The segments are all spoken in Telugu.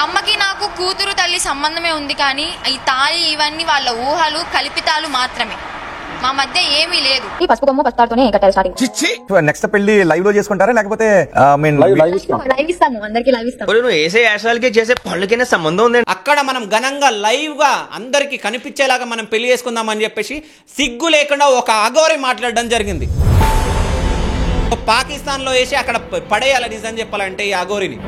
అమ్మకి నాకు కూతురు తల్లి సంబంధమే ఉంది, కానీ ఈ తాయి ఇవన్నీ వాళ్ళ ఊహలు కల్పితాలు మాత్రమే. మా మధ్య ఏమీ లేదు. ఈ పసుపు కొమ్ము పస్తాడుతోనే కట్టారు స్టార్టింగ్. నెక్స్ట్ పెళ్లి లైవ్ లో చేసుకుంటారా లేకపోతే లైవ్ ఇస్తాము, అందరికి లైవ్ ఇస్తాము. నువ్వు వేసే యాశాలకి చేసే పళ్ళకైనా సంబంధం ఉంది. అక్కడ మనం ఘనంగా లైవ్ గా అందరికి కనిపించేలాగా మనం పెళ్లి చేసుకుందాం అని చెప్పేసి సిగ్గు లేకుండా ఒక అఘోరి మాట్లాడడం జరిగింది. పాకిస్తాన్ లో వేసి అక్కడ పడేయాలి నిజం చెప్పాలంటే ఈ అఘోరిని.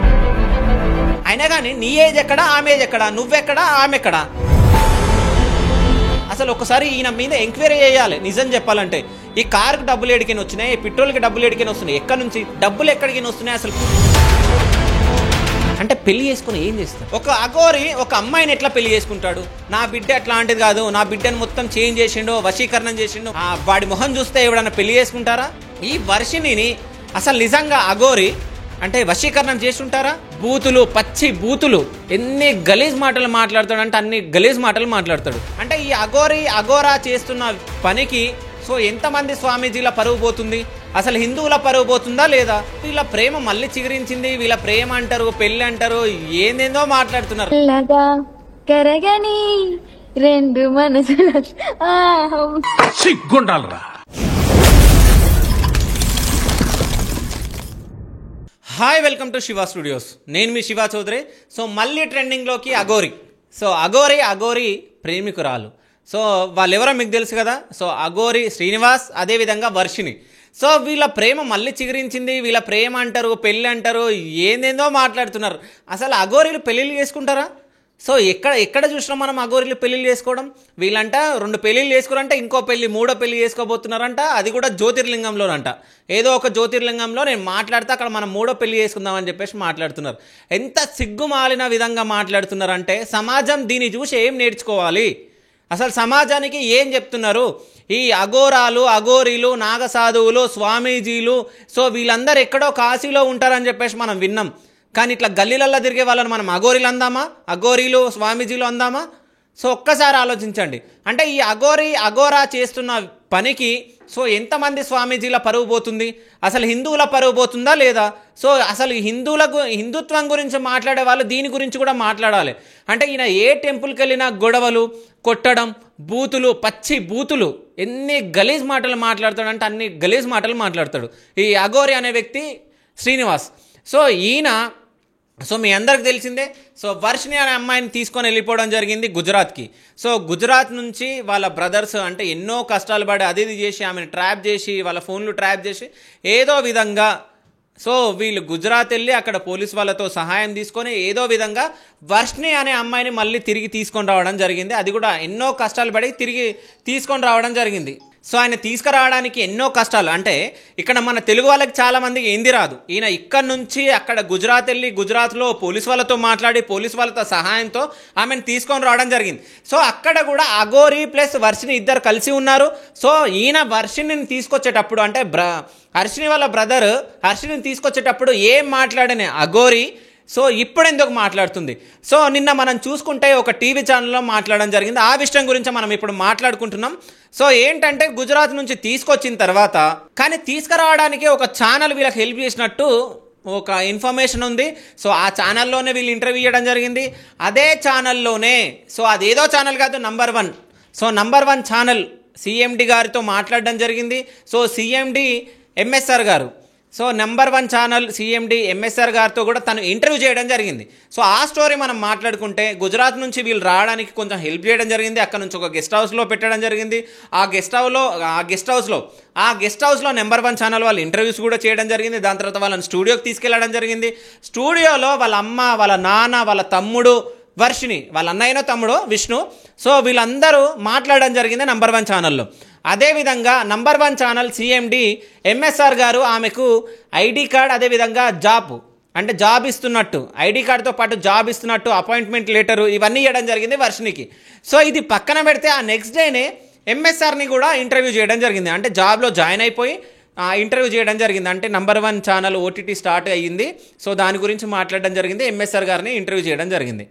అయినా కానీ నీ ఏజ్ ఎక్కడ, ఆమె ఏజ్ ఎక్కడ, నువ్వెక్కడ, ఆమె ఎక్కడ? అసలు ఒకసారి ఈయన మీద ఎంక్వైరీ చేయాలి నిజం చెప్పాలంటే. ఈ కారుకి డబ్బులు ఎడికిన వచ్చినాయి, పెట్రోల్కి డబ్బులు ఎడికిన వస్తున్నాయి, ఎక్కడి నుంచి డబ్బులు ఎక్కడికి వస్తున్నాయి అసలు? అంటే పెళ్లి చేసుకుని ఏం చేస్తాడు ఒక అఘోరి? ఒక అమ్మాయిని ఎట్లా పెళ్లి చేసుకుంటాడు? నా బిడ్డ అట్లాంటిది కాదు, నా బిడ్డను మొత్తం చేంజ్ చేసిండు, వశీకరణం చేసిండు, వాడి మొహం చూస్తే ఎవడన్నా పెళ్లి చేసుకుంటారా? ఈ వర్షిణిని అసలు నిజంగా అఘోరి అంటే వశీకరణం చేసి ఉంటారా? బూతులు, పచ్చి బూతులు, ఎన్ని గలీజ్ మాటలు మాట్లాడతాడు అంటే అన్ని గలీజ్ మాటలు మాట్లాడతాడు. అంటే ఈ అఘోరా చేస్తున్న పనికి సో ఎంతమంది స్వామీజీల పరువు పోతుంది? అసలు హిందువుల పరువు పోతుందా లేదా? వీళ్ళ ప్రేమ మళ్ళీ చిగురించింది, వీళ్ళ ప్రేమ అంటారు, పెళ్లి అంటారు, ఏందేందో మాట్లాడుతున్నారు. కరగని రెండు మనసుల సిగ్గుండాలరా. Hi, welcome to Shiva studios. నేను మీ శివ చౌదరి. సో మళ్ళీ ట్రెండింగ్లోకి అఘోరి. సో అఘోరి ప్రేమికురాలు. సో వాళ్ళెవరో మీకు తెలుసు కదా. సో అఘోరి శ్రీనివాస్, అదేవిధంగా వర్షిణి. సో వీళ్ళ ప్రేమ మళ్ళీ చిగురించింది, వీళ్ళ ప్రేమ అంటారు, పెళ్ళి అంటారు, ఏందేందో మాట్లాడుతున్నారు. అసలు అఘోరీలు పెళ్ళిళ్ళు చేసుకుంటారా? సో ఎక్కడ చూసినా మనం అఘోరీలు పెళ్ళిళ్ళు చేసుకోవడం. వీళ్ళంట 2 పెళ్ళిళ్ళు చేసుకోరంట, ఇంకో పెళ్ళి 3వ పెళ్ళి చేసుకోబోతున్నారంట. అది కూడా జ్యోతిర్లింగంలోనంట. ఏదో ఒక జ్యోతిర్లింగంలో నేను మాట్లాడితే అక్కడ మనం 3వ పెళ్లి చేసుకుందామని చెప్పేసి మాట్లాడుతున్నారు. ఎంత సిగ్గుమాలిన విధంగా మాట్లాడుతున్నారంటే సమాజం దీన్ని చూసి ఏం నేర్చుకోవాలి? అసలు సమాజానికి ఏం చెప్తున్నారు? ఈ అఘోరాలు, అఘోరీలు, నాగసాధువులు, స్వామీజీలు, సో వీళ్ళందరూ ఎక్కడో కాశీలో ఉంటారని చెప్పేసి మనం విన్నాం. కానీ ఇట్లా గల్లీలల్లో తిరిగే వాళ్ళని మనం అఘోరీలు అందామా? అఘోరీలు, స్వామీజీలు అందామా? సో ఒక్కసారి ఆలోచించండి. అంటే ఈ అఘోరా చేస్తున్న పనికి సో ఎంతమంది స్వామీజీల పరువు పోతుంది? అసలు హిందువుల పరువు పోతుందా లేదా? సో అసలు హిందుత్వం గురించి మాట్లాడే వాళ్ళు దీని గురించి కూడా మాట్లాడాలి. అంటే ఈయన ఏ టెంపుల్కి వెళ్ళినా గొడవలు, కొట్టడం, బూతులు, పచ్చి బూతులు, ఎన్ని గలీజ్ మాటలు మాట్లాడతాడు అంటే అన్ని గలీజ్ మాటలు మాట్లాడతాడు ఈ అఘోరి అనే వ్యక్తి శ్రీనివాస్. సో ఈయన సో మీ అందరికి తెలిసిందే. సో వర్షిణి అనే అమ్మాయిని తీసుకొని వెళ్ళిపోవడం జరిగింది గుజరాత్కి. సో గుజరాత్ నుంచి వాళ్ళ బ్రదర్స్ అంటే ఎన్నో కష్టాలు పడి అది చేసి ఆమెను ట్రాప్ చేసి వాళ్ళ ఫోన్లు ట్రాప్ చేసి ఏదో విధంగా సో వీళ్ళు గుజరాత్ వెళ్ళి అక్కడ పోలీస్ వాళ్ళతో సహాయం తీసుకొని ఏదో విధంగా వర్షిణి అనే అమ్మాయిని మళ్ళీ తిరిగి తీసుకొని రావడం జరిగింది. అది కూడా ఎన్నో కష్టాలు పడి తిరిగి తీసుకొని రావడం జరిగింది. సో ఆయన తీసుకురావడానికి ఎన్నో కష్టాలు. అంటే ఇక్కడ మన తెలుగు వాళ్ళకి చాలామందికి ఏంది రాదు. ఈయన ఇక్కడ నుంచి అక్కడ గుజరాత్ వెళ్ళి గుజరాత్లో పోలీస్ వాళ్ళతో మాట్లాడి పోలీస్ వాళ్ళతో సహాయంతో ఆమెను తీసుకొని రావడం జరిగింది. సో అక్కడ కూడా అఘోరి ప్లస్ వర్షిణి ఇద్దరు కలిసి ఉన్నారు. సో ఈయన వర్షిణిని తీసుకొచ్చేటప్పుడు అంటే హర్షిణి వాళ్ళ బ్రదర్ హర్షిణిని తీసుకొచ్చేటప్పుడు ఏం మాట్లాడనే అఘోరి సో ఇప్పుడు ఎందుకు మాట్లాడుతుంది? సో నిన్న మనం చూసుకుంటే ఒక టీవీ ఛానల్లో మాట్లాడడం జరిగింది. ఆ విషయం గురించి మనం ఇప్పుడు మాట్లాడుకుంటున్నాం. సో ఏంటంటే గుజరాత్ నుంచి తీసుకొచ్చిన తర్వాత కానీ తీసుకురావడానికి ఒక ఛానల్ వీళ్ళకి హెల్ప్ చేసినట్టు ఒక ఇన్ఫర్మేషన్ ఉంది. సో ఆ ఛానల్లోనే వీళ్ళు ఇంటర్వ్యూ ఇవ్వడం జరిగింది. అదే ఛానల్లోనే సో అదేదో ఛానల్ కాదు, number 1. So number 1 channel CMD గారితో మాట్లాడడం జరిగింది. సో సిఎండి ఎంఎస్ఆర్ గారు so number 1 channel CMD MSR గారితో కూడా తను ఇంటర్వ్యూ చేయడం జరిగింది. సో ఆ స్టోరీ మనం మాట్లాడుకుంటే గుజరాత్ నుంచి వీళ్ళు రావడానికి కొంచెం హెల్ప్ చేయడం జరిగింది. అక్కడ నుంచి ఒక గెస్ట్ హౌస్లో పెట్టడం జరిగింది. ఆ గెస్ట్ హౌస్లో నంబర్ 1 ఛానల్ వాళ్ళు ఇంటర్వ్యూస్ కూడా చేయడం జరిగింది. దాని తర్వాత వాళ్ళని స్టూడియోకి తీసుకెళ్లడం జరిగింది. స్టూడియోలో వాళ్ళ అమ్మ, వాళ్ళ నాన్న, వాళ్ళ తమ్ముడు వర్షిణి, వాళ్ళ అన్నయ్యనో తమ్ముడు విష్ణు, సో వీళ్ళందరూ మాట్లాడడం జరిగింది నంబర్ 1 ఛానల్లో. అదేవిధంగా నంబర్ 1 ఛానల్ సిఎండి ఎంఎస్ఆర్ గారు ఆమెకు ఐడి కార్డ్, అదేవిధంగా జాబ్ ఇస్తున్నట్టు, ఐడి కార్డుతో పాటు జాబ్ ఇస్తున్నట్టు, అపాయింట్మెంట్ లెటరు ఇవన్నీ ఇవ్వడం జరిగింది వర్షిణికి. సో ఇది పక్కన పెడితే ఆ నెక్స్ట్ డేనే ఎంఎస్ఆర్ని కూడా ఇంటర్వ్యూ చేయడం జరిగింది. అంటే జాబ్లో జాయిన్ అయిపోయి ఇంటర్వ్యూ చేయడం జరిగింది. అంటే నంబర్ 1 ఛానల్ ఓటీటీ స్టార్ట్ అయ్యింది. సో దాని గురించి మాట్లాడడం జరిగింది. ఎంఎస్ఆర్ గారిని ఇంటర్వ్యూ చేయడం జరిగింది.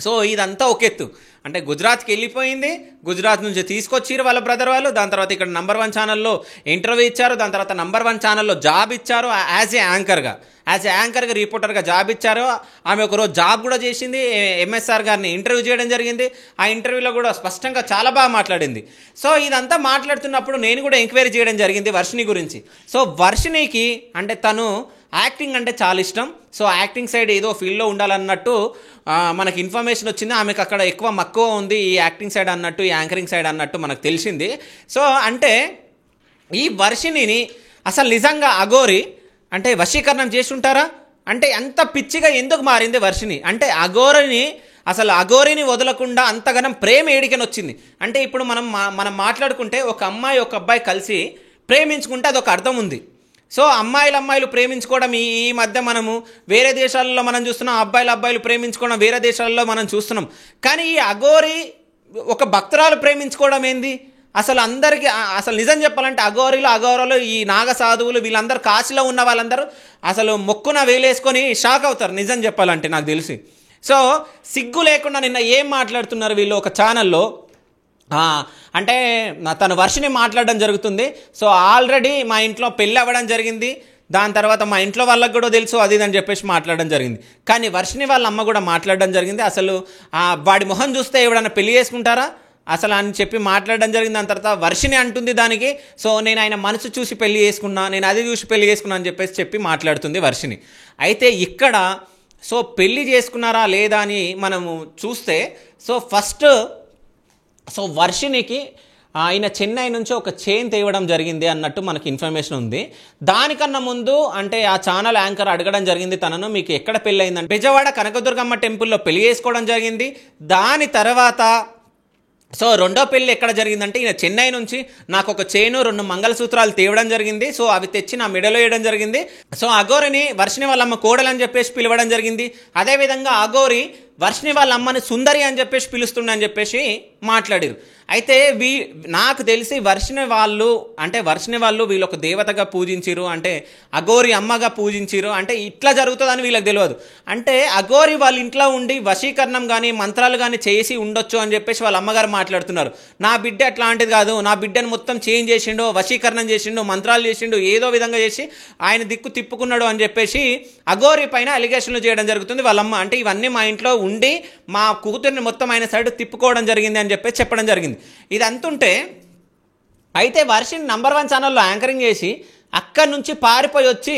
సో ఇదంతా ఒక ఎత్తు. అంటే గుజరాత్కి వెళ్ళిపోయింది, గుజరాత్ నుంచి తీసుకొచ్చిరు వాళ్ళ బ్రదర్ వాళ్ళు, దాని తర్వాత ఇక్కడ నంబర్ 1 ఛానల్లో ఇంటర్వ్యూ ఇచ్చారు, దాని తర్వాత నంబర్ 1 ఛానల్లో జాబ్ ఇచ్చారు, యాజ్ ఏ యాంకర్గా రిపోర్టర్గా జాబ్ ఇచ్చారు. ఆమె ఒకరోజు జాబ్ కూడా చేసింది, ఎంఎస్ఆర్ గారిని ఇంటర్వ్యూ చేయడం జరిగింది. ఆ ఇంటర్వ్యూలో కూడా స్పష్టంగా చాలా బాగా మాట్లాడింది. సో ఇదంతా మాట్లాడుతున్నప్పుడు నేను కూడా ఎంక్వైరీ చేయడం జరిగింది వర్షిణి గురించి. సో వర్షిణికి అంటే తను యాక్టింగ్ అంటే చాలా ఇష్టం. సో యాక్టింగ్ సైడ్ ఏదో ఫీల్డ్లో ఉండాలన్నట్టు మనకి ఇన్ఫర్మేషన్ వచ్చింది. ఆమెకు అక్కడ ఎక్కువ మక్కువ ఉంది ఈ యాక్టింగ్ సైడ్ అన్నట్టు, ఈ యాంకరింగ్ సైడ్ అన్నట్టు మనకు తెలిసింది. సో అంటే ఈ వర్షిణిని అసలు నిజంగా అఘోరి అంటే వశీకరణం చేసి ఉంటారా? అంటే అంత పిచ్చిగా ఎందుకు మారింది వర్షిణి? అంటే అఘోరిని వదలకుండా అంతగానం ప్రేమ ఏడికని వచ్చింది. అంటే ఇప్పుడు మనం మాట్లాడుకుంటే ఒక అమ్మాయి ఒక అబ్బాయి కలిసి ప్రేమించుకుంటే అదొక అర్థం ఉంది. సో అమ్మాయిలు ప్రేమించుకోవడం ఈ మధ్య మనము వేరే దేశాలలో మనం చూస్తున్నాం, అబ్బాయిలు ప్రేమించుకోవడం వేరే దేశాలలో మనం చూస్తున్నాం. కానీ ఈ అఘోరి ఒక భక్తురాలు ప్రేమించుకోవడం ఏంది? అసలు నిజం చెప్పాలంటే అఘోరాలు ఈ నాగ సాధువులు వీళ్ళందరూ కాశీలో ఉన్న వాళ్ళందరూ అసలు మొక్కున వేలేసుకొని షాక్ అవుతారు నిజం చెప్పాలంటే నాకు తెలిసి. సో సిగ్గు లేకుండా నిన్న ఏం మాట్లాడుతున్నారు వీళ్ళు ఒక ఛానల్లో, అంటే తను వర్షిని మాట్లాడడం జరుగుతుంది. సో ఆల్రెడీ మా ఇంట్లో పెళ్ళి అవ్వడం జరిగింది, దాని తర్వాత మా ఇంట్లో వాళ్ళకి కూడా తెలుసు అది అని చెప్పేసి మాట్లాడడం జరిగింది. కానీ వర్షిని వాళ్ళ అమ్మ కూడా మాట్లాడడం జరిగింది. అసలు వాడి మొహం చూస్తే ఎవడన్నా పెళ్లి చేసుకుంటారా అసలు అని చెప్పి మాట్లాడడం జరిగింది. దాని తర్వాత వర్షిని అంటుంది దానికి, సో నేను ఆయన మనసు చూసి పెళ్లి చేసుకున్నా, నేను అది చూసి పెళ్లి చేసుకున్నా అని చెప్పి మాట్లాడుతుంది వర్షిని. అయితే ఇక్కడ సో పెళ్లి చేసుకున్నారా లేదా అని మనము చూస్తే సో వర్షినికి ఆయన చెన్నై నుంచి ఒక చైన్ తేవడం జరిగింది అన్నట్టు మనకి ఇన్ఫర్మేషన్ ఉంది. దానికన్నా ముందు అంటే ఆ ఛానల్ యాంకర్ అడగడం జరిగింది తనను, మీకు ఎక్కడ పెళ్ళి అయిందంటే బెజవాడ కనకదుర్గమ్మ టెంపుల్లో పెళ్లి చేసుకోవడం జరిగింది. దాని తర్వాత సో రెండో పెళ్ళి ఎక్కడ జరిగిందంటే ఈయన చెన్నై నుంచి నాకు ఒక చైను 2 మంగళసూత్రాలు తేవడం జరిగింది. సో అవి తెచ్చి నా మెడలో వేయడం జరిగింది. సో అఘోరిని వర్షిని వాళ్ళమ్మ కోడలని చెప్పేసి పిలవడం జరిగింది. అదేవిధంగా అఘోరి వర్షిని వాళ్ళ అమ్మని సుందరి అని చెప్పేసి పిలుస్తుండని చెప్పేసి మాట్లాడారు. అయితే నాకు తెలిసి వర్షిని వాళ్ళు వీళ్ళు ఒక దేవతగా పూజించిరు, అంటే అఘోరి అమ్మగా పూజించిరు, అంటే ఇట్లా జరుగుతుందని వీళ్ళకి తెలియదు. అంటే అఘోరి వాళ్ళ ఇంట్లో ఉండి వశీకరణం కానీ మంత్రాలు కానీ చేసి ఉండొచ్చు అని చెప్పేసి వాళ్ళ అమ్మగారు మాట్లాడుతున్నారు. నా బిడ్డ అట్లాంటిది కాదు, నా బిడ్డను మొత్తం చేంజ్ చేసిండు, వశీకరణం చేసిండు, మంత్రాలు చేసిండు, ఏదో విధంగా చేసి ఆయన దిక్కు తిప్పుకున్నాడు అని చెప్పేసి అఘోరి పైన అలిగేషన్లు చేయడం జరుగుతుంది వాళ్ళమ్మ. అంటే ఇవన్నీ మా ఇంట్లో ఉండి మా కూతురిని మొత్తం ఆయన సైడ్ తిప్పుకోవడం జరిగింది అని చెప్పేసి చెప్పడం జరిగింది. ఇది అంతుంటే అయితే వర్షిని నంబర్ 1 ఛానల్లో యాంకరింగ్ చేసి అక్కడి నుంచి పారిపోయి వచ్చి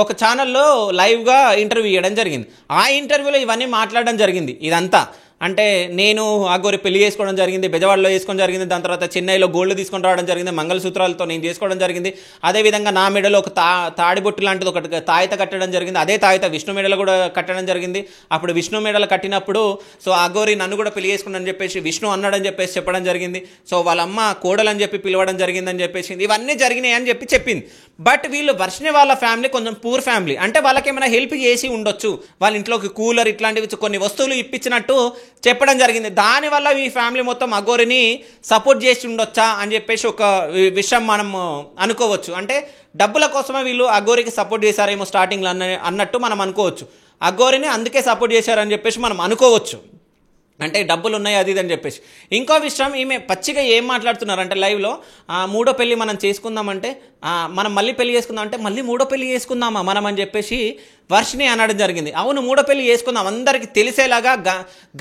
ఒక ఛానల్లో లైవ్గా ఇంటర్వ్యూ ఇవ్వడం జరిగింది. ఆ ఇంటర్వ్యూలో ఇవన్నీ మాట్లాడడం జరిగింది. ఇదంతా అంటే నేను అఘోరి పెళ్లి చేసుకోవడం జరిగింది, బెజవాడలో చేసుకోవడం జరిగింది, దాని తర్వాత చెన్నైలో గోల్డ్ తీసుకొని రావడం జరిగింది, మంగళసూత్రాలతో నేను చేసుకోవడం జరిగింది. అదేవిధంగా నా మెడలో ఒక తాడిబొట్టు లాంటిది ఒకటి తాయిత కట్టడం జరిగింది. అదే తాయిత విష్ణు మెడలో కూడా కట్టడం జరిగింది. అప్పుడు విష్ణు మెడలు కట్టినప్పుడు సో అఘోరి నన్ను కూడా పెళ్లి చేసుకున్నాను చెప్పేసి విష్ణు అన్నాడని చెప్పేసి చెప్పడం జరిగింది. సో వాళ్ళ అమ్మ కోడలని చెప్పి పిలవడం జరిగిందని చెప్పేసి ఇవన్నీ జరిగినాయి అని చెప్పింది. బట్ వీళ్ళు వర్షిని వాళ్ళ ఫ్యామిలీ కొంచెం పూర్ ఫ్యామిలీ, అంటే వాళ్ళకి ఏమైనా హెల్ప్ చేసి ఉండొచ్చు, వాళ్ళ ఇంట్లోకి కూలర్ ఇట్లాంటివి కొన్ని వస్తువులు ఇప్పించినట్టు చెప్పడం జరిగింది. దానివల్ల ఈ ఫ్యామిలీ మొత్తం అఘోరిని సపోర్ట్ చేసి ఉండొచ్చా అని చెప్పేసి ఒక విషయం మనం అనుకోవచ్చు. అంటే డబ్బుల కోసమే వీళ్ళు అఘోరికి సపోర్ట్ చేశారేమో స్టార్టింగ్లో అన్నట్టు మనం అనుకోవచ్చు. అఘోరిని అందుకే సపోర్ట్ చేశారని చెప్పేసి మనం అనుకోవచ్చు, అంటే డబ్బులు ఉన్నాయి అది ఇది అని చెప్పేసి. ఇంకో విషయం, ఈమె పచ్చిగా ఏం మాట్లాడుతున్నారంటే లైవ్లో మూడో పెళ్ళి మనం చేసుకుందామంటే మనం మళ్ళీ పెళ్లి చేసుకుందాం అంటే మళ్ళీ మూడో పెళ్లి చేసుకుందామా మనం అని చెప్పేసి వర్షిని అనడం జరిగింది. అవును, మూడో పెళ్లి చేసుకుందాం, అందరికీ తెలిసేలాగా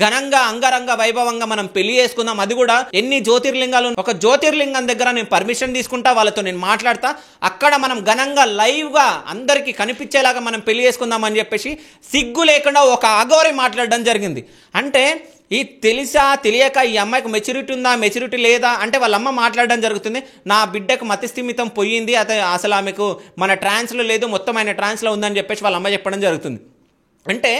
ఘనంగా అంగరంగ వైభవంగా మనం పెళ్లి చేసుకుందాం. అది కూడా ఎన్ని జ్యోతిర్లింగాలు, ఒక జ్యోతిర్లింగం దగ్గర నేను పర్మిషన్ తీసుకుంటా, వాళ్ళతో నేను మాట్లాడతా, అక్కడ మనం ఘనంగా లైవ్గా అందరికీ కనిపించేలాగా మనం పెళ్లి చేసుకుందాం అని చెప్పేసి సిగ్గు లేకుండా ఒక అఘోరి మాట్లాడడం జరిగింది. అంటే ఈ తెలిసా తెలియక ఈ అమ్మాయికి మెచ్యూరిటీ ఉందా మెచ్యూరిటీ లేదా అంటే వాళ్ళ అమ్మ మాట్లాడడం జరుగుతుంది. నా బిడ్డకు మతిస్థిమితం పోయింది, అసలు ఆమెకు మన ట్రాన్స్లో లేదు, మొత్తం ఆయన ట్రాన్స్లో ఉందని చెప్పేసి వాళ్ళ అమ్మ చెప్పడం జరుగుతుంది. అంటే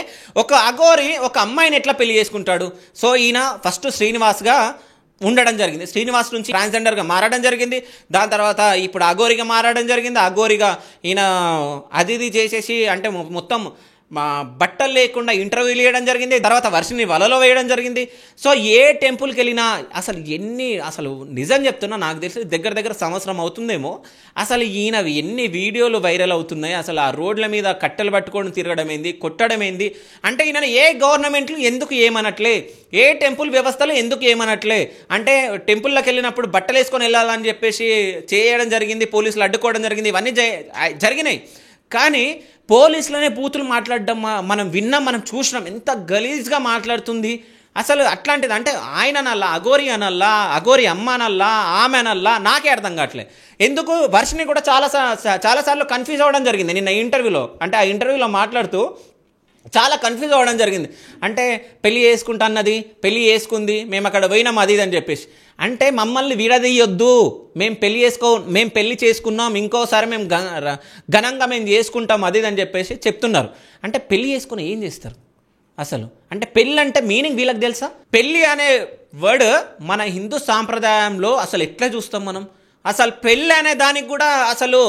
ఒక అఘోరి ఒక అమ్మాయిని ఎట్లా పెళ్లి చేసుకుంటాడు? సో ఈయన ఫస్ట్ శ్రీనివాస్గా ఉండడం జరిగింది, శ్రీనివాస్ నుంచి ట్రాన్స్జెండర్గా మారడం జరిగింది, దాని తర్వాత ఇప్పుడు అఘోరిగా మారడం జరిగింది. అఘోరిగా ఈయన అది చేసేసి అంటే మొత్తం మా బట్టలు లేకుండా ఇంటర్వ్యూలు ఇవ్వడం జరిగింది, తర్వాత వర్షిని వలలో వేయడం జరిగింది. సో ఏ టెంపుల్కి వెళ్ళినా అసలు నిజం చెప్తున్నా, నాకు తెలిసి దగ్గర సంవత్సరం అవుతుందేమో అసలు ఈయనవి ఎన్ని వీడియోలు వైరల్ అవుతున్నాయి. అసలు ఆ రోడ్ల మీద కట్టెలు పట్టుకొని తిరగడం ఏంది, కొట్టడం ఏంది, అంటే ఈయన ఏ గవర్నమెంట్లు ఎందుకు ఏమనట్లే, ఏ టెంపుల్ వ్యవస్థలు ఎందుకు ఏమనట్లే, అంటే టెంపుల్లోకి వెళ్ళినప్పుడు బట్టలు వేసుకొని వెళ్ళాలని చెప్పేసి చేయడం జరిగింది, పోలీసులు అడ్డుకోవడం జరిగింది, ఇవన్నీ జరిగినాయి. కానీ పోలీసులనే బూతులు మాట్లాడడం మనం విన్నాం, మనం చూసినాం, ఎంత గలీజ్గా మాట్లాడుతుంది అసలు. అట్లాంటిది అంటే ఆయన అనల్లా, అఘోరి అమ్మ అనల్లా, ఆమె అనల్లా, నాకే అర్థం కావట్లేదు. ఎందుకు వర్షిని కూడా చాలాసార్లు కన్ఫ్యూజ్ అవ్వడం జరిగింది నిన్న ఇంటర్వ్యూలో. అంటే ఆ ఇంటర్వ్యూలో మాట్లాడుతూ చాలా కన్ఫ్యూజ్ అవ్వడం జరిగింది. అంటే పెళ్లి చేసుకుంటా అన్నది, పెళ్లి చేసుకుంది, మేము అక్కడ పోయినాం అది ఇది అని చెప్పేసి. అంటే మమ్మల్ని విడదీయొద్దు, మేము పెళ్లి చేసుకున్నాం, ఇంకోసారి మేము ఘనంగా మేము చేసుకుంటాం అది ఇది అని చెప్పేసి చెప్తున్నారు. అంటే పెళ్లి చేసుకుని ఏం చేస్తారు అసలు? అంటే పెళ్ళి అంటే మీనింగ్ వీళ్ళకి తెలుసా? పెళ్ళి అనే వర్డ్ మన హిందూ సాంప్రదాయంలో అసలు ఎట్లా చూస్తాం మనం? అసలు పెళ్ళి అనే దానికి కూడా అసలు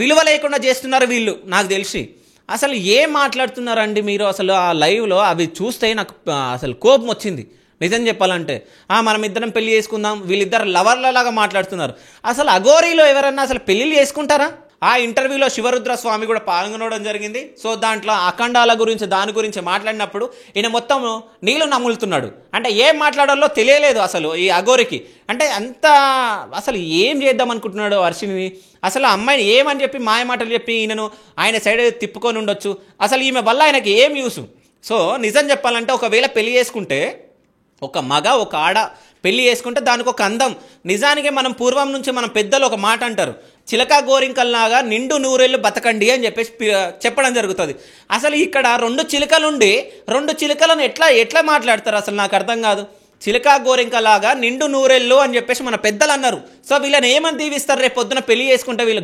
విలువ లేకుండా చేస్తున్నారు వీళ్ళు, నాకు తెలిసి. అసలు ఏం మాట్లాడుతున్నారండి మీరు అసలు? ఆ లైవ్లో అవి చూస్తే నాకు అసలు కోపం వచ్చింది నిజం చెప్పాలంటే. మనం ఇద్దరం పెళ్లి చేసుకుందాం, వీళ్ళిద్దరు లవర్లలాగా మాట్లాడుతున్నారు. అసలు అఘోరీలో ఎవరన్నా అసలు పెళ్ళిళ్ళు చేసుకుంటారా? ఆ ఇంటర్వ్యూలో శివరుద్ర స్వామి కూడా పాల్గొనడం జరిగింది. సో దాంట్లో అఖండాల గురించి దాని గురించి మాట్లాడినప్పుడు ఈయన మొత్తం నీళ్లు నములుతున్నాడు. అంటే ఏం మాట్లాడాలో తెలియలేదు అసలు ఈ అఘోరికి. అంటే అంత అసలు ఏం చేద్దాం అనుకుంటున్నాడు వర్షిని? అసలు అమ్మాయిని ఏమని చెప్పి మాయ మాటలు చెప్పి ఈయనను ఆయన సైడ్ తిప్పుకొని ఉండొచ్చు. అసలు ఈమె వల్ల ఆయనకి ఏం యూసు? సో నిజం చెప్పాలంటే ఒకవేళ పెళ్లి చేసుకుంటే, ఒక మగ ఒక ఆడ పెళ్లి చేసుకుంటే దానికి ఒక అందం. నిజానికి మనం పూర్వం నుంచి మన పెద్దలు ఒక మాట అంటారు, చిలక గోరింకల్లాగా నిండు నూరేళ్ళు బతకండి అని చెప్పేసి చెప్పడం జరుగుతుంది. అసలు ఇక్కడ రెండు చిలుకలను ఎట్లా మాట్లాడతారు అసలు నాకు అర్థం కాదు. చిలక గోరింకలాగా నిండు నూరేళ్ళు అని చెప్పేసి మన పెద్దలు అన్నారు. సో వీళ్ళని ఏమని దీవిస్తారు? రేపు పొద్దున పెళ్లి చేసుకుంటే వీళ్ళు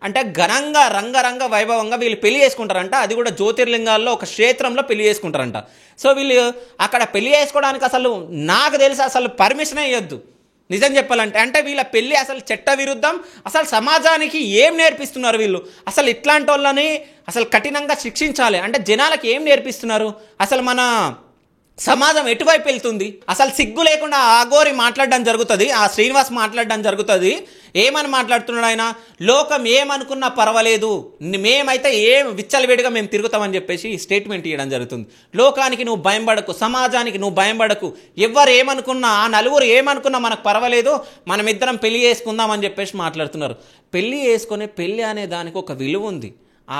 అంటే ఘనంగా రంగరంగ వైభవంగా వీళ్ళు పెళ్లి చేసుకుంటారంట. అది కూడా జ్యోతిర్లింగాల్లో ఒక క్షేత్రంలో పెళ్లి చేసుకుంటారంట. సో వీళ్ళు అక్కడ పెళ్లి చేసుకోవడానికి అసలు నాకు తెలిసి అసలు పర్మిషనే ఇవ్వద్దు నిజం చెప్పాలంటే. అంటే వీళ్ళ పెళ్ళి అసలు చట్ట విరుద్ధం. అసలు సమాజానికి ఏం నేర్పిస్తున్నారు వీళ్ళు? అసలు ఇట్లాంటి వాళ్ళని అసలు కఠినంగా శిక్షించాలి. అంటే జనాలకి ఏం నేర్పిస్తున్నారు? అసలు మన సమాజం ఎటువైపు వెళ్తుంది? అసలు సిగ్గు లేకుండా ఆ అఘోరి మాట్లాడడం జరుగుతుంది, ఆ శ్రీనివాస్ మాట్లాడడం జరుగుతుంది. ఏమని మాట్లాడుతున్నాడు ఆయన? లోకం ఏమనుకున్నా పర్వాలేదు, మేమైతే ఏం విచ్చలవిడిగా మేము తిరుగుతామని చెప్పేసి స్టేట్మెంట్ ఇవ్వడం జరుగుతుంది. లోకానికి నువ్వు భయం పడకు, సమాజానికి నువ్వు భయం పడకు, ఎవరు ఏమనుకున్నా, ఆ నలుగురు ఏమనుకున్నా మనకు పర్వాలేదు, మనం ఇద్దరం పెళ్లి చేసుకుందాం అని చెప్పేసి మాట్లాడుతున్నారు. పెళ్లి చేసుకునే పెళ్లి అనే దానికి ఒక విలువ ఉంది, ఆ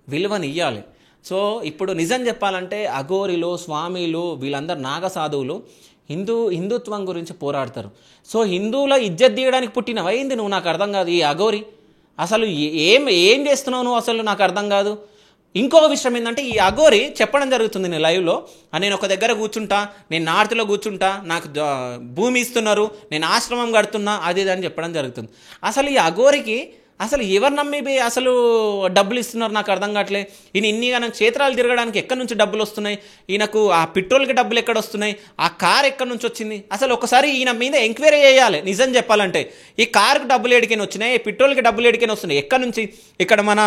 విలువని ఇవ్వాలి. సో ఇప్పుడు నిజం చెప్పాలంటే అఘోరిలు, స్వామిలు, వీళ్ళందరూ నాగసాధువులు హిందుత్వం గురించి పోరాడతారు. సో హిందువుల ఇజ్జత్ తీయడానికి పుట్టినవైంది నువ్వు, నాకు అర్థం కాదు. ఈ అఘోరి అసలు ఏం చేస్తున్నావు నువ్వు అసలు నాకు అర్థం కాదు. ఇంకొక విషయం ఏంటంటే ఈ అఘోరి చెప్పడం జరుగుతుంది నేను లైవ్లో, నేను ఒక దగ్గర కూర్చుంటా, నేను నార్త్లో కూర్చుంటా, నాకు భూమి ఇస్తున్నారు, నేను ఆశ్రమం కడుతున్నా, అది అని చెప్పడం జరుగుతుంది. అసలు ఈ అఘోరికి అసలు ఎవరు నమ్మి అసలు డబ్బులు ఇస్తున్నారు నాకు అర్థం కావట్లే. ఈయన ఇన్నిగా క్షేత్రాలు తిరగడానికి ఎక్కడి నుంచి డబ్బులు వస్తున్నాయి? ఈయనకు ఆ పెట్రోల్కి డబ్బులు ఎక్కడ వస్తున్నాయి? ఆ కార్ ఎక్కడి నుంచి వచ్చింది? అసలు ఒకసారి ఈయన మీద ఎంక్వైరీ చేయాలి నిజం చెప్పాలంటే. ఈ కారుకు డబ్బులు ఎడికైనా వచ్చినాయి, పెట్రోల్కి డబ్బులు ఎడికైనా వస్తున్నాయి, ఎక్కడి నుంచి? ఇక్కడ మన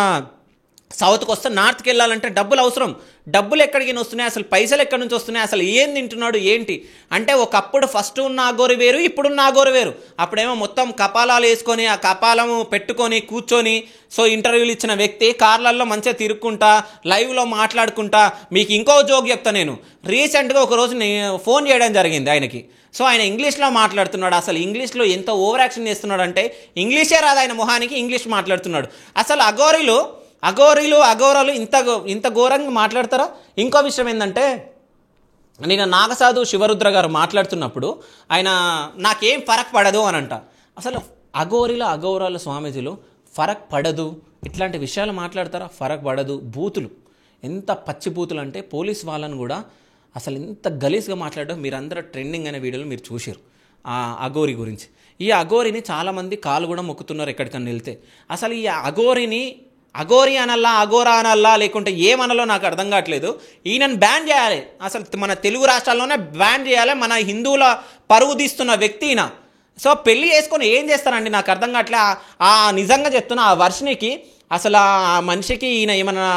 సౌత్కి వస్తే నార్త్కి వెళ్ళాలంటే డబ్బులు అవసరం, డబ్బులు ఎక్కడికి వస్తున్నాయి? అసలు పైసలు ఎక్కడి నుంచి వస్తున్నాయి? అసలు ఏం తింటున్నాడు ఏంటి? అంటే ఒకప్పుడు ఫస్ట్ ఉన్న అఘోరి వేరు, ఇప్పుడున్న అఘోరి వేరు. అప్పుడేమో మొత్తం కపాలాలు వేసుకొని ఆ కపాలము పెట్టుకొని కూర్చొని సో ఇంటర్వ్యూలు ఇచ్చిన వ్యక్తి కార్లలో మంచిగా తిరుక్కుంటా లైవ్లో మాట్లాడుకుంటా. మీకు ఇంకో జోక్ చెప్తా నేను. రీసెంట్గా ఒకరోజు ఫోన్ చేయడం జరిగింది ఆయనకి. సో ఆయన ఇంగ్లీష్లో మాట్లాడుతున్నాడు. అసలు ఇంగ్లీష్లో ఎంత ఓవర్ యాక్షన్ చేస్తున్నాడు అంటే ఇంగ్లీషే రాదు ఆయన మొహానికి, ఇంగ్లీష్ మాట్లాడుతున్నాడు. అసలు అఘోరాలు ఇంత ఘోరంగా మాట్లాడతారా? ఇంకో విషయం ఏంటంటే నేను నాగసాధు శివరుద్ర గారు మాట్లాడుతున్నప్పుడు ఆయన నాకేం ఫరక్ పడదు అని అంట. అసలు అఘోరాలు స్వామీజీలు ఫరక్ పడదు ఇట్లాంటి విషయాలు మాట్లాడతారా? ఫరక్ పడదు. బూతులు ఎంత పచ్చి బూతులు అంటే పోలీస్ వాళ్ళని కూడా అసలు ఎంత గలీజ్గా మాట్లాడడం మీరందరూ ట్రెండింగ్ అనే వీడియోలు మీరు చూసారు ఆ అఘోరి గురించి. ఈ అఘోరిని చాలామంది కాలు కూడా మొక్కుతున్నారు ఎక్కడికన్నా వెళ్తే. అసలు ఈ అఘోరి అనల్లా, అఘోరా అనల్లా, లేకుంటే ఏమనలో నాకు అర్థం కావట్లేదు. ఈయనను బ్యాన్ చేయాలి, అసలు మన తెలుగు రాష్ట్రాల్లోనే బ్యాన్ చేయాలి. మన హిందువుల పరువు తీస్తున్న వ్యక్తి ఈయన. సో పెళ్లి చేసుకొని ఏం చేస్తారండి నాకు అర్థం కావట్లే. నిజంగా చెప్తున్నా ఆ వర్షినికి అసలు ఆ మనిషికి ఈయన ఏమన్నా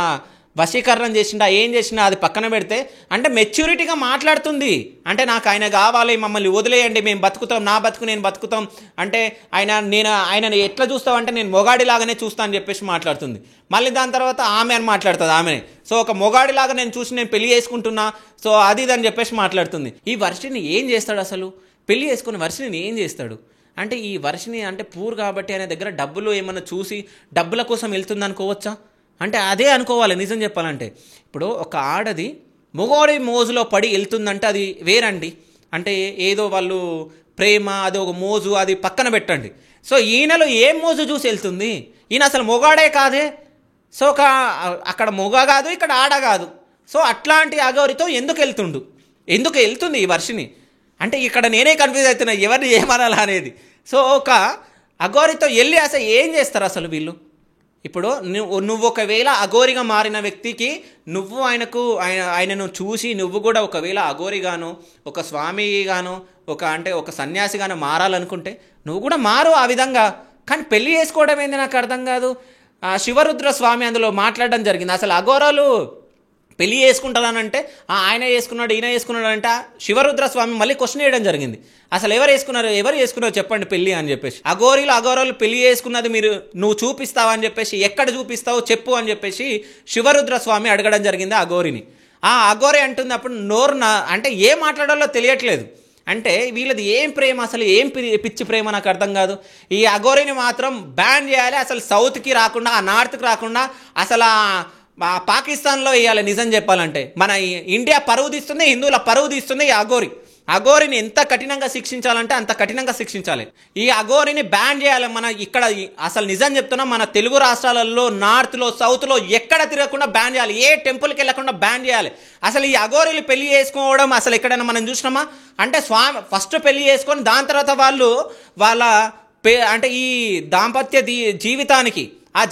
వశీకరణం చేసిండా ఏం చేసినా అది పక్కన పెడితే అంటే మెచ్యూరిటీగా మాట్లాడుతుంది. అంటే నాకు ఆయన కావాలి, మమ్మల్ని వదిలేయండి, మేము బతుకుతాం, నా బతుకు నేను బతుకుతాం, అంటే ఆయనని ఎట్లా చూస్తావంటే నేను మొగాడిలాగానే చూస్తా అని చెప్పేసి మాట్లాడుతుంది. మళ్ళీ దాని తర్వాత ఆమె అని మాట్లాడుతుంది ఆమెనే. సో ఒక మొగాడిలాగా నేను చూసి నేను పెళ్లి చేసుకుంటున్నా, సో అది ఇది అని చెప్పేసి మాట్లాడుతుంది. ఈ వర్షిని ఏం చేస్తాడు అసలు? పెళ్లి చేసుకుని వర్షిని ఏం చేస్తాడు అంటే, ఈ వర్షిని అంటే పూర్ కాబట్టి ఆయన దగ్గర డబ్బులు ఏమన్నా చూసి డబ్బుల కోసం వెళ్తుంది అనుకోవచ్చా? అంటే అదే అనుకోవాలి నిజం చెప్పాలంటే. ఇప్పుడు ఒక ఆడది మొగోడి మోజులో పడి వెళ్తుందంటే అది వేరండి. అంటే ఏదో వాళ్ళు ప్రేమ, అది ఒక మోజు, అది పక్కన పెట్టండి. సో ఈయనలో ఏం మోజు చూసి వెళ్తుంది? ఈయన అసలు మొగాడే కాదే. సో అక్కడ మొగ కాదు, ఇక్కడ ఆడ కాదు. సో అట్లాంటి అగౌరితో ఎందుకు వెళ్తుంది ఈ వర్షిని? అంటే ఇక్కడ నేనే కన్ఫ్యూజ్ అవుతున్నా ఎవరిని ఏమనాలా అనేది. సో ఒక అగౌరితో వెళ్ళి అసలు ఏం చేస్తారు అసలు వీళ్ళు? ఇప్పుడు నువ్వు ఒకవేళ అఘోరిగా మారిన వ్యక్తికి నువ్వు ఆయనను చూసి నువ్వు కూడా ఒకవేళ అఘోరిగాను, ఒక స్వామిగాను, ఒక సన్యాసిగాను మారాలనుకుంటే నువ్వు కూడా మారు ఆ విధంగా. కానీ పెళ్లి చేసుకోవడం ఏంది నాకు అర్థం కాదు. శివరుద్ర స్వామి అందులో మాట్లాడడం జరిగింది. అసలు అఘోరాలు పెళ్లి చేసుకుంటారనంటే ఆయన చేసుకున్నాడు, ఈయన చేసుకున్నాడు అంటే శివరుద్ర స్వామి మళ్ళీ క్వశ్చన్ వేయడం జరిగింది. అసలు ఎవరు చేసుకున్నారు చెప్పండి పెళ్లి అని చెప్పేసి. అఘోరాలు పెళ్లి చేసుకున్నది నువ్వు చూపిస్తావా అని చెప్పేసి, ఎక్కడ చూపిస్తావు చెప్పు అని చెప్పేసి శివరుద్ర స్వామి అడగడం జరిగింది అఘోరిని. ఆ అఘోరి అంటుంది అప్పుడు అంటే ఏం మాట్లాడాలో తెలియట్లేదు. అంటే వీళ్ళది ఏం ప్రేమ, అసలు ఏం పిచ్చి ప్రేమ నాకు అర్థం కాదు. ఈ అఘోరిని మాత్రం బ్యాన్ చేయాలి, అసలు సౌత్కి రాకుండా, ఆ నార్త్కి రాకుండా, అసలు పాకిస్తాన్లో వేయాలి. నిజం చెప్పాలంటే మన ఇండియా పరువు తీస్తుంది, హిందువుల పరువు తీస్తుంది ఈ అఘోరిని ఎంత కఠినంగా శిక్షించాలంటే అంత కఠినంగా శిక్షించాలి. ఈ అఘోరిని బ్యాన్ చేయాలి. మన ఇక్కడ అసలు నిజం చెప్తున్నా, మన తెలుగు రాష్ట్రాలలో నార్త్లో సౌత్లో ఎక్కడ తిరగకుండా బ్యాన్ చేయాలి. ఏ టెంపుల్కి వెళ్ళకుండా బ్యాన్ చేయాలి. అసలు ఈ అఘోరీలు పెళ్లి చేసుకోవడం అసలు ఎక్కడైనా మనం చూసినామా? అంటే స్వామి ఫస్ట్ పెళ్లి చేసుకొని దాని తర్వాత వాళ్ళ అంటే ఈ దాంపత్య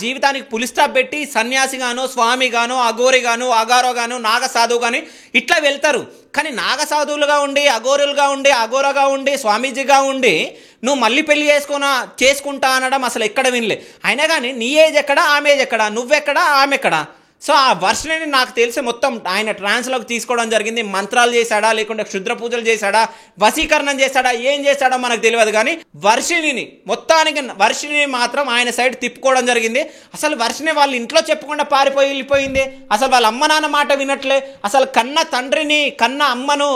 జీవితానికి పులి స్టాప్ పెట్టి సన్యాసిగాను, స్వామిగాను, అఘోరిగాను, అగారోగాను, నాగసాధువు కానీ ఇట్లా వెళ్తారు. కానీ నాగసాధువులుగా ఉండి, అఘోరులుగా ఉండి, అఘోరగా ఉండి, స్వామీజీగా ఉండి నువ్వు మళ్ళీ పెళ్లి చేసుకుంటా అనడం అసలు ఎక్కడ వినలే. అయినా కానీ నీ ఏజ్ ఎక్కడ, ఆమె ఏజ్ ఎక్కడ, నువ్వెక్కడ, ఆమె ఎక్కడ? సో ఆ వర్షిని నాకు తెలిసి మొత్తం ఆయన ట్రాన్స్లోకి తీసుకోవడం జరిగింది. మంత్రాలు చేశాడా, లేకుంటే క్షుద్ర పూజలు చేశాడా, వశీకరణం చేశాడా, ఏం చేశాడో మనకు తెలియదు. కానీ వర్షిని మాత్రం ఆయన సైడ్ తిప్పుకోవడం జరిగింది. అసలు వర్షిని వాళ్ళ ఇంట్లో చెప్పకుండా పారిపోయి వెళ్ళిపోయింది. అసలు వాళ్ళ అమ్మ నాన్న మాట వినట్లే. అసలు కన్న తండ్రిని, కన్న అమ్మను,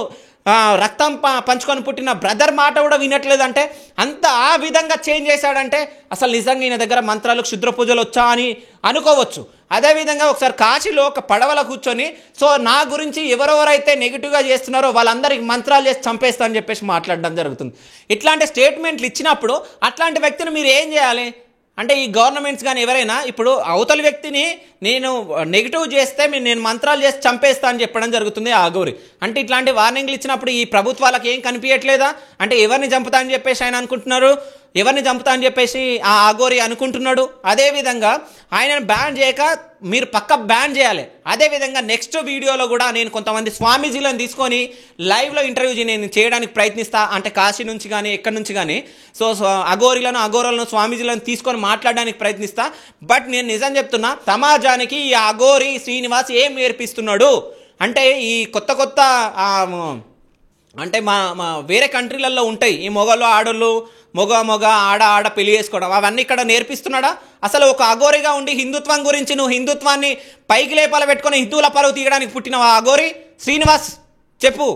రక్తం పంచుకొని పుట్టిన బ్రదర్ మాట కూడా వినట్లేదంటే అంత ఆ విధంగా చేంజ్ చేశాడంటే అసలు నిజంగా ఈయన దగ్గర మంత్రాలు, క్షుద్ర పూజలు వచ్చా అని అనుకోవచ్చు. అదేవిధంగా ఒకసారి కాశీలో ఒక పడవలో కూర్చొని సో నా గురించి ఎవరెవరైతే నెగిటివ్గా చేస్తున్నారో వాళ్ళందరికీ మంత్రాలు చేసి చంపేస్తా అని చెప్పేసి మాట్లాడడం జరుగుతుంది. ఇట్లాంటి స్టేట్మెంట్లు ఇచ్చినప్పుడు అట్లాంటి వ్యక్తిని మీరు ఏం చేయాలి అంటే, ఈ గవర్నమెంట్స్ కానీ ఎవరైనా ఇప్పుడు అవతల వ్యక్తిని నేను నెగిటివ్ చేస్తే నేను మంత్రాలు చేసి చంపేస్తా అని చెప్పడం జరుగుతుంది ఆ అఘోరి. అంటే ఇట్లాంటి వార్నింగ్లు ఇచ్చినప్పుడు ఈ ప్రభుత్వాలకు ఏం కనిపించట్లేదా? అంటే ఎవరిని చంపుతా అని చెప్పేసి ఆయన అనుకుంటున్నారు, ఎవరిని చంపుతా అని చెప్పేసి ఆ అఘోరి అనుకుంటున్నాడు. అదేవిధంగా ఆయనను బ్యాన్ చేయక మీరు పక్క బ్యాన్ చేయాలి. అదేవిధంగా నెక్స్ట్ వీడియోలో కూడా నేను కొంతమంది స్వామీజీలను తీసుకొని లైవ్లో ఇంటర్వ్యూ నేను చేయడానికి ప్రయత్నిస్తా. అంటే కాశీ నుంచి కానీ ఎక్కడి నుంచి కానీ సో అఘోరులను స్వామీజీలను తీసుకొని మాట్లాడడానికి ప్రయత్నిస్తా. బట్ నేను నిజం చెప్తున్నా, సమాజానికి ఈ అఘోరి శ్రీనివాస్ ఏం నేర్పిస్తున్నాడు అంటే, ఈ కొత్త అంటే మా వేరే కంట్రీలలో ఉంటాయి ఈ మొగలు ఆడోళ్ళు, మొగ ఆడ పెళ్లి చేసుకోవడం, అవన్నీ ఇక్కడ నేర్పిస్తున్నాడా? అసలు ఒక అఘోరిగా ఉండి హిందుత్వం గురించి నువ్వు హిందుత్వాన్ని పైకి లేపాల పెట్టుకొని హిందువుల పరువు తీయడానికి పుట్టిన అఘోరి శ్రీనివాస్ చెప్పు.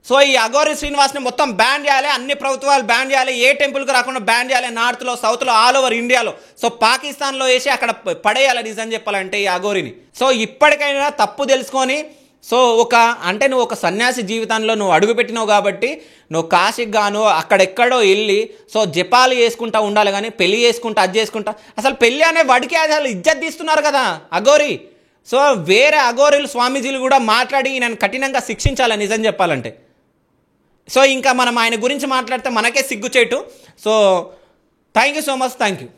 సో ఈ అఘోరి శ్రీనివాస్ని మొత్తం బ్యాన్ చేయాలి, అన్ని ప్రభుత్వాలు బ్యాన్ చేయాలి, ఏ టెంపుల్కి రాకుండా బ్యాన్ చేయాలి, నార్త్లో, సౌత్లో, ఆల్ ఓవర్ ఇండియాలో. సో పాకిస్తాన్లో వేసి అక్కడ పడేయాలి నిజం చెప్పాలంటే ఈ అఘోరిని. సో ఇప్పటికైనా తప్పు తెలుసుకొని సో నువ్వు ఒక సన్యాసి జీవితంలో నువ్వు అడుగుపెట్టినావు కాబట్టి నువ్వు కాశీకి గాను అక్కడెక్కడో వెళ్ళి సో జపాలు చేసుకుంటా ఉండాలి. కానీ పెళ్లి చేసుకుంటా అది చేసుకుంటా అసలు పెళ్లి అనే వాడికి అసలు ఇజ్జత్ తీస్తున్నారు కదా అఘోరి. సో వేరే అఘోరీలు స్వామీజీలు కూడా మాట్లాడి నన్ను కఠినంగా శిక్షించాలి నిజం చెప్పాలంటే. సో ఇంకా మనం ఆయన గురించి మాట్లాడితే మనకే సిగ్గుచేటు. So thank you so much, thank you.